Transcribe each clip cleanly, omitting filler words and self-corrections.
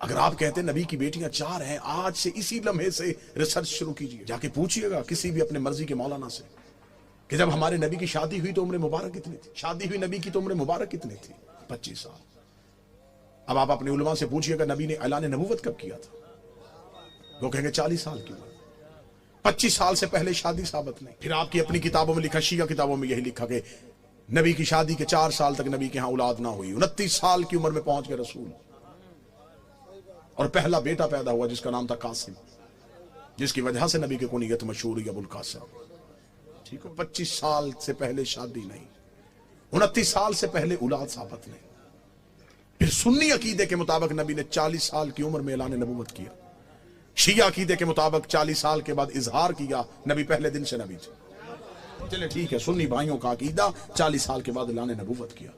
اگر آپ کہتے ہیں نبی کی بیٹیاں 4 ہیں، آج سے اسی لمحے سے ریسرچ شروع کیجیے، جا کے پوچھئے گا کسی بھی اپنے مرضی کے مولانا سے کہ جب ہمارے نبی کی شادی ہوئی تو عمر مبارک کتنی تھی؟ شادی ہوئی نبی کی تو عمر مبارک کتنی تھی؟ 25 سال۔ اب آپ اپنے علماء سے پوچھئے گا نبی نے اعلان نبوت کب کیا تھا؟ وہ کہیں گے 40 سال کی عمر۔ 25 سال سے پہلے شادی ثابت نہیں۔ پھر آپ کی اپنی کتابوں میں لکھا، شیعہ کتابوں میں یہی لکھا کہ نبی کی شادی کے 4 سال تک نبی کے ہاں اولاد نہ ہوئی، 29 سال کی عمر میں پہنچ گئے رسول، اور پہلا بیٹا پیدا ہوا جس کا نام تھا قاسم، جس کی وجہ سے نبی کی کنیت مشہور ہوئی ابو القاسم۔ ٹھیک ہے، 25 سال سے پہلے شادی نہیں، 29 سال سے پہلے اولاد ثابت نہیں۔ پھر سنی عقیدے کے مطابق نبی نے 40 سال کی عمر میں اعلان نبوت کیا، شیعہ عقیدے کے مطابق 40 سال کے بعد اظہار کیا، نبی پہلے دن سے نبی تھے۔ چلے ٹھیک ہے، سنی بھائیوں کا عقیدہ 40 سال کے بعد اعلان نبوت کیا۔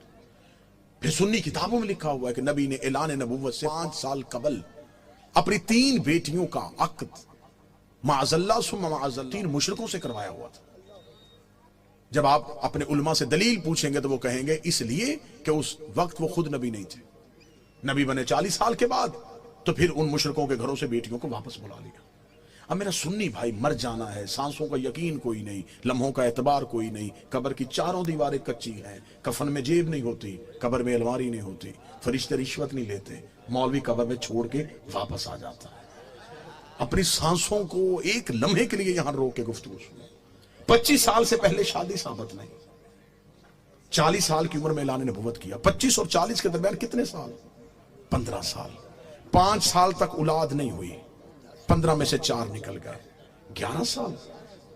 پھر سنی کتابوں میں لکھا ہوا ہے کہ نبی نے اعلان نبوت سے 5 سال قبل اپنی 3 بیٹیوں کا عقد معاذ اللہ ثم معاذ اللہ 3 مشرکوں سے کروایا ہوا تھا۔ جب آپ اپنے علماء سے دلیل پوچھیں گے تو وہ کہیں گے اس لیے کہ اس وقت وہ خود نبی نہیں تھے، نبی بنے 40 سال کے بعد، تو پھر ان مشرکوں کے گھروں سے بیٹیوں کو واپس بلا لیا۔ اب میرا سنی بھائی، مر جانا ہے، سانسوں کا یقین کوئی نہیں، لمحوں کا اعتبار کوئی نہیں، قبر کی 4 دیواریں کچی ہیں، کفن میں جیب نہیں ہوتی، قبر میں الماری نہیں ہوتی، فرشتے رشوت نہیں لیتے، مولوی قبر میں چھوڑ کے واپس آ جاتا ہے۔ اپنی سانسوں کو ایک لمحے کے لیے یہاں روک کے گفتگو سنیں۔ 25 سال سے پہلے شادی ثابت نہیں، 40 سال کی عمر میں اعلان نبوت کیا۔ 25 اور 40 کے درمیان کتنے سال؟ 15 سال۔ 5 سال تک اولاد نہیں ہوئی، 15 میں سے 4 نکل گئے، 11 سال۔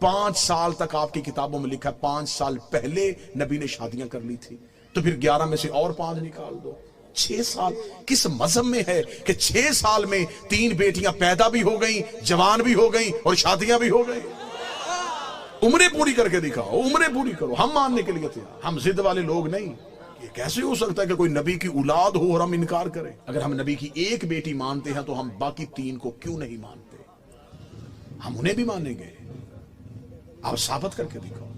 5 سال تک آپ کی کتابوں میں لکھا ہے 5 سال پہلے نبی نے شادیاں کر لی تھی، تو پھر 11 میں سے اور 5 نکال دو، 6 سال۔ کس مذہب میں ہے کہ 6 سال میں 3 بیٹیاں پیدا بھی ہو گئیں، جوان بھی ہو گئیں اور شادیاں بھی ہو گئیں؟ عمریں پوری کر کے دکھاؤ، عمریں پوری کرو، ہم ماننے کے لیے تھے، ہم ضد والے لوگ نہیں۔ یہ کیسے ہو سکتا ہے کہ کوئی نبی کی اولاد ہو اور ہم انکار کریں؟ اگر ہم نبی کی ایک بیٹی مانتے ہیں تو ہم باقی 3 کو کیوں نہیں مانتے؟ ہم انہیں بھی مانیں گے، آپ ثابت کر کے دکھاؤ۔